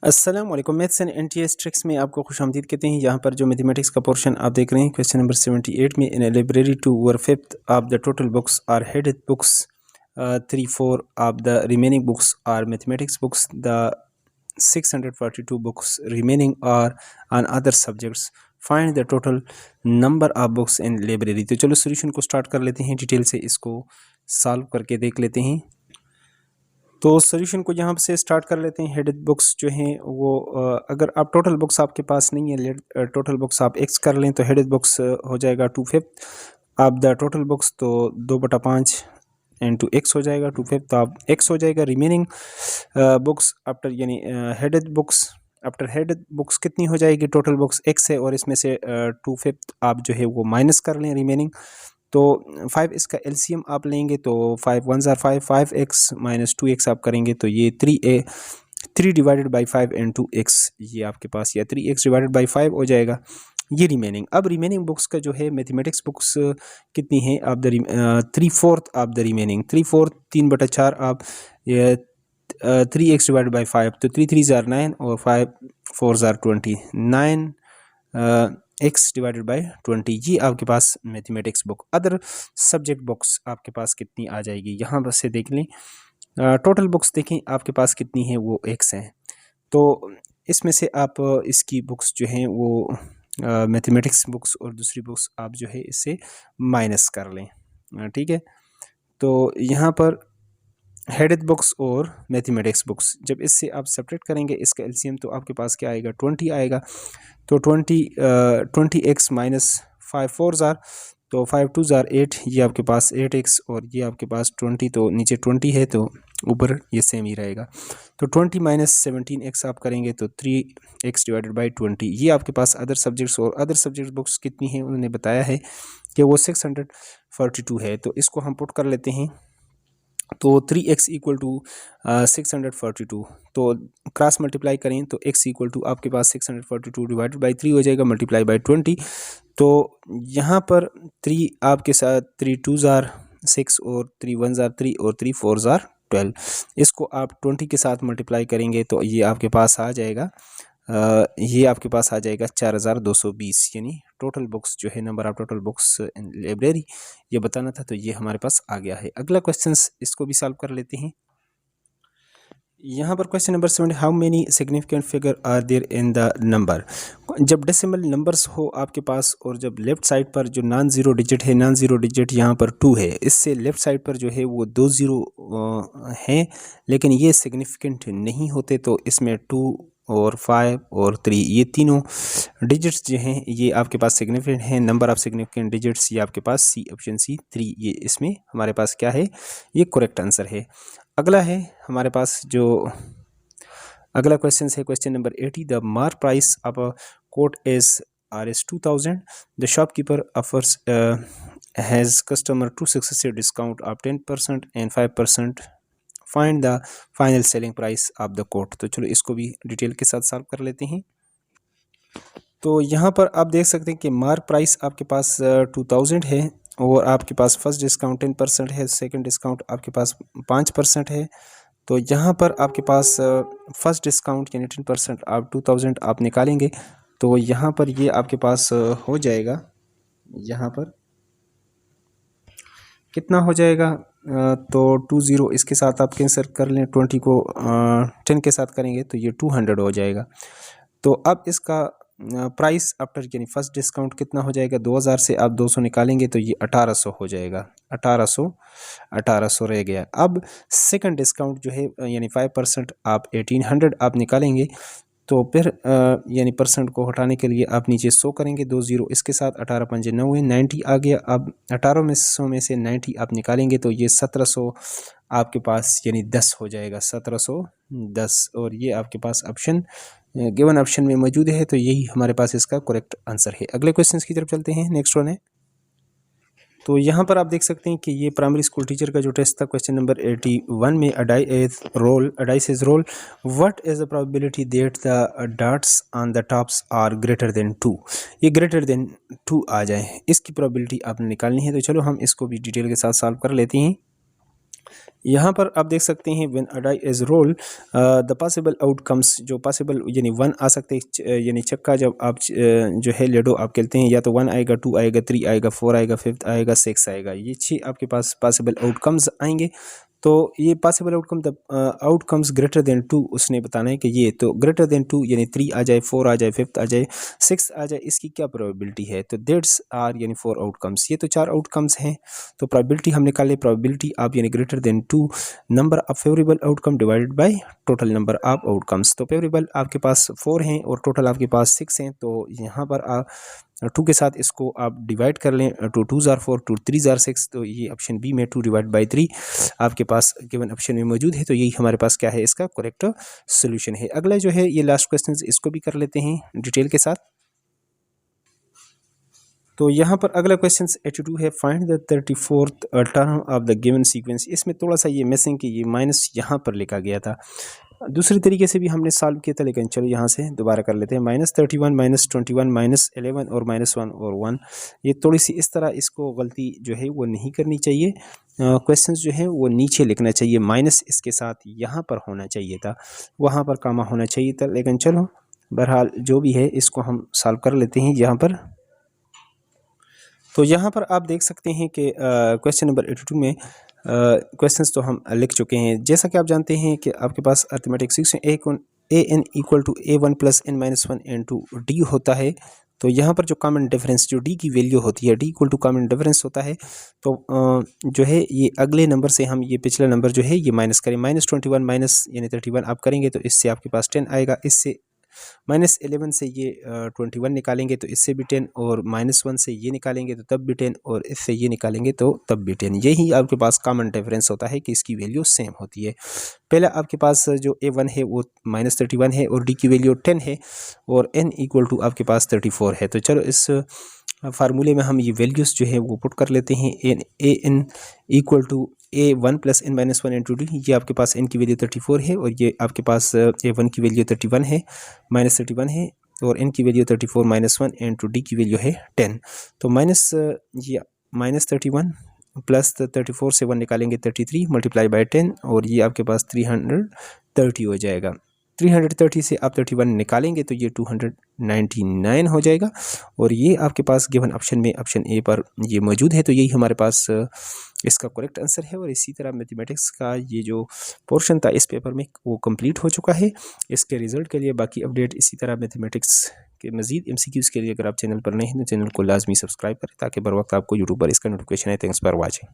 अस्सलाम वालेकुम। Maths and NTS tricks में आपको खुशामदीद कहते हैं। यहाँ पर जो मैथमेटिक्स का पोर्शन आप देख रहे हैं, क्वेश्चन नंबर 78 में, in a library two were fifth of the total books are headed books, 3/4 of the remaining books are mathematics books, the 642 books remaining are on other subjects, find the total number of books in library. तो चलो solution को start कर लेते हैं, detail से इसको solve करके देख लेते हैं। तो सोल्यूशन को यहाँ से स्टार्ट कर लेते हैं। हेडेड बुक्स जो हैं वो अगर आप टोटल बुक्स आपके पास नहीं है, टोटल बुक्स आप एक्स कर लें तो हेडेड बुक्स हो जाएगा 2/5 आप द टोटल बुक्स, तो 2/5 इंटू एक्स हो जाएगा 2/5, तो आप एक्स हो जाएगा। रिमेनिंग बुक्स आफ्टर यानी headed books, after headed books कितनी हो जाएगी, टोटल बुक्स एक्स है और इसमें से 2/5 आप जो है वो माइनस कर लें रिमेनिंग। तो 5 इसका एलसीएम आप लेंगे तो 5 1 ज़ार 5, 5x माइनस 2x आप करेंगे तो ये 3 डिवाइडेड बाई 5 इंटू एक्स, ये आपके पास या 3x डिवाइडेड बाई 5 हो जाएगा। ये रिमेनिंग, अब रिमेनिंग बुक्स का जो है मैथमेटिक्स बुक्स कितनी है, आप द 3/4 आप द रिमेनिंग 3/4 3/4 आप ये 3x डिवाइडेड बाई 5, तो 3 3 ज़ार 9 और 5 4 ज़ार 20, 9 एक्स डिवाइडेड बाई 20, ये आपके पास mathematics book. Other subject books आपके पास कितनी आ जाएगी, यहाँ बस से देख लें। टोटल बुक्स देखें आपके पास कितनी है, वो एक्स हैं। तो इसमें से आप इसकी बुक्स जो हैं वो मैथमेटिक्स बुक्स और दूसरी बुक्स आप जो है इससे माइनस कर लें, ठीक है। तो यहाँ पर हेडेड बुक्स और मैथमेटिक्स बुक्स, जब इससे आप सेपरेट करेंगे इसका एलसीएम, तो आपके पास क्या आएगा, 20 आएगा। तो 20x माइनस 5 4 ज़ार, तो 5 2 ज़ार 8, ये आपके पास 8x और ये आपके पास 20, तो नीचे 20 है तो ऊपर ये सेम ही रहेगा। तो 20 माइनस 17x आप करेंगे तो 3x डिवाइडेड बाई 20, ये आपके पास अदर सब्जेक्ट्स। और अदर सब्जेक्ट बुक्स कितनी हैं उन्होंने बताया है कि वो 642 है, तो इसको हम पुट कर लेते हैं। तो 3x इक्वल टू 642, तो क्रॉस मल्टीप्लाई करें तो x इक्वल टू आपके पास 642 डिवाइडेड बाई 3 हो जाएगा, मल्टीप्लाई बाई 20। तो यहाँ पर 3 आपके साथ 3 2 ज़ार 6 और 3 1 ज़ार 3 और 3 4 ज़ार 12, इसको आप 20 के साथ मल्टीप्लाई करेंगे तो ये आपके पास आ जाएगा, ये आपके पास आ जाएगा 4220, यानी टोटल बुक्स जो है, number of total books in library, ये बताना था। तो ये हमारे पास आ गया है। अगला क्वेश्चन, इसको भी सॉल्व कर लेते हैं। यहाँ पर question number 7, how many significant figure are there in the number. जब डेसिमल नंबर्स हो आपके पास और जब लेफ्ट साइड पर जो नॉन ज़ीरो डिजिट है, नॉन ज़ीरो डिजिट यहाँ पर 2 है, इससे लेफ्ट साइड पर जो है वो 2 ज़ीरो हैं, लेकिन ये सिग्निफिकेंट नहीं होते। तो इसमें 2 और 5 और 3, ये तीनों डिजिट्स जो हैं ये आपके पास सिग्निफिकेंट हैं। नंबर ऑफ सिग्निफिकेंट डिजिट्स ये आपके पास सी, ऑप्शन सी 3, ये इसमें हमारे पास क्या है, ये करेक्ट आंसर है। अगला है हमारे पास जो अगला क्वेश्चन है, question number 80, the mark price of a coat is Rs 2000, the shopkeeper offers has customer two successive discount of 10% and 5%, find the final selling price of the coat. तो चलो इसको भी डिटेल के साथ सॉल्व कर लेते हैं। तो यहाँ पर आप देख सकते हैं कि मार्क प्राइस आपके पास 2000 है और आपके पास फर्स्ट डिस्काउंट 10% है, सेकंड डिस्काउंट आपके पास 5% है। तो यहाँ पर आपके पास फर्स्ट डिस्काउंट यानी 10% आप 2000 आप निकालेंगे तो यहाँ पर ये आपके पास हो जाएगा, यहाँ पर कितना हो जाएगा, तो 20 इसके साथ आप कैंसिल कर लें, 20 को 10 के साथ करेंगे तो ये 200 हो जाएगा। तो अब इसका प्राइस आफ्टर यानी फर्स्ट डिस्काउंट कितना हो जाएगा, 2000 से आप 200 निकालेंगे तो ये 1800 हो जाएगा, 1800 रह गया। अब सेकंड डिस्काउंट जो है यानी 5% आप 1800 आप निकालेंगे तो फिर यानी परसेंट को हटाने के लिए आप नीचे 100 करेंगे, 20 इसके साथ, 18 पंजे 90, 90 आ गया। अब 1800 में से 90 आप निकालेंगे तो ये 1700 आपके पास यानी 10 हो जाएगा, 1710, और ये आपके पास ऑप्शन गिवन ऑप्शन में मौजूद है। तो यही हमारे पास इसका करेक्ट आंसर है। अगले क्वेश्चन की तरफ चलते हैं, नेक्स्ट वन है। तो यहाँ पर आप देख सकते हैं कि ये प्राइमरी स्कूल टीचर का जो टेस्ट था, क्वेश्चन नंबर 81 में, a dice is roll, what is the probability that the dots on the tops are greater than 2, ये ग्रेटर देन 2 आ जाए, इसकी प्रोबेबिलिटी आपने निकालनी है। तो चलो हम इसको भी डिटेल के साथ सॉल्व कर लेते हैं। यहाँ पर आप देख सकते हैं when a die is roll the possible outcomes, जो पॉसिबल यानी 1 आ सकते हैं, यानी चक्का जब आप जो है लूडो आप खेलते हैं, या तो 1 आएगा, 2 आएगा, 3 आएगा, 4 आएगा, 5 आएगा, 6 आएगा, ये 6 आपके पास पॉसिबल आउटकम्स आएंगे। तो ये possible outcome the outcomes greater than 2 उसने बताना है कि ये तो ग्रेटर देन 2 यानी 3 आ जाए, 4 आ जाए, 5 आ जाए, 6 आ जाए, इसकी क्या प्रोबेबिलिटी है। तो दैट्स आर यानी 4 आउटकम्स, ये तो 4 आउटकम्स हैं। तो प्रोबेबिलिटी हम निकाले, प्रोबेबिलिटी आप यानी greater than 2 number of favourable outcome divided by total number of outcomes. तो फेवरेबल आपके पास 4 हैं और टोटल आपके पास 6 हैं। तो यहाँ पर आप 2 के साथ इसको आप डिवाइड कर लें, 2 2s are 4, 2 3s are 6। तो ये ऑप्शन बी में 2 डिवाइड बाई 3 आपके पास गिवन ऑप्शन में मौजूद है। तो यही हमारे पास क्या है, इसका करेक्ट सोल्यूशन है। अगला जो है ये लास्ट क्वेश्चन, इसको भी कर लेते हैं डिटेल के साथ। तो यहाँ पर अगला क्वेश्चन 82 है, find the 34th term of the given sequence. इसमें थोड़ा सा ये मिसिंग कि ये माइनस यहाँ पर लिखा गया था, दूसरी तरीके से भी हमने सॉल्व किया था, लेकिन चलो यहाँ से दोबारा कर लेते हैं। -31 -21 -11 और -1 और 1, ये थोड़ी सी इस तरह इसको गलती जो है वो नहीं करनी चाहिए। क्वेश्चंस जो है वो नीचे लिखना चाहिए, माइनस इसके साथ यहाँ पर होना चाहिए था, वहाँ पर कामा होना चाहिए था, लेकिन चलो बहरहाल जो भी है इसको हम सॉल्व कर लेते हैं यहाँ पर। तो यहाँ पर आप देख सकते हैं कि क्वेश्चन नंबर 82 में क्वेश्चंस तो हम लिख चुके हैं। जैसा कि आप जानते हैं कि आपके पास arithmetic 6 A N equal to A1 + n-1 n2 D होता है। तो यहाँ पर जो कॉमन डिफरेंस, जो डी की वैल्यू होती है, D equal to common difference होता है। तो जो है ये अगले नंबर से हम ये पिछला नंबर जो है ये माइनस करें, -21 माइनस यानी 31 आप करेंगे तो इससे आपके पास 10 आएगा, इससे -11 से ये 21 निकालेंगे तो इससे भी 10, और -1 से ये निकालेंगे तो तब भी 10, और इससे ये निकालेंगे तो तब भी 10। यही आपके पास कॉमन डिफरेंस होता है कि इसकी वैल्यू सेम होती है। पहला आपके पास जो A1 है वो -31 है और डी की वैल्यू 10 है, और n इक्वल टू आपके पास 34 है। तो चलो इस फार्मूले में हम ये वैल्यूज़ जो है वो पुट कर लेते हैं। an equal to A1 + n-1 into D, ये आपके पास n की वैल्यू 34 है, और ये आपके पास A1 की वैल्यू 31 है, -31 है, और n की वैल्यू 34 -1 इंटू डी की वैल्यू है 10। तो ये -31 प्लस 34 से 1 निकालेंगे 33 मल्टीप्लाई बाय 10, और ये आपके पास 330 हो जाएगा। 330 से आप 31 निकालेंगे तो ये 299 हो जाएगा, और ये आपके पास गिवन ऑप्शन में ऑप्शन ए पर ये मौजूद है। तो यही हमारे पास इसका करेक्ट आंसर है। और इसी तरह मैथमेटिक्स का ये जो पोर्शन था इस पेपर में वो कंप्लीट हो चुका है। इसके रिजल्ट के लिए बाकी अपडेट इसी तरह मैथमेटिक्स के मजीद MCQs के लिए अगर आप चैनल पर नए हैं तो चैनल को लाजमी सब्सक्राइब करें ताकि बर वक्त आपको यूट्यूब पर इसका नोटिफिकेशन है। Thanks for watching.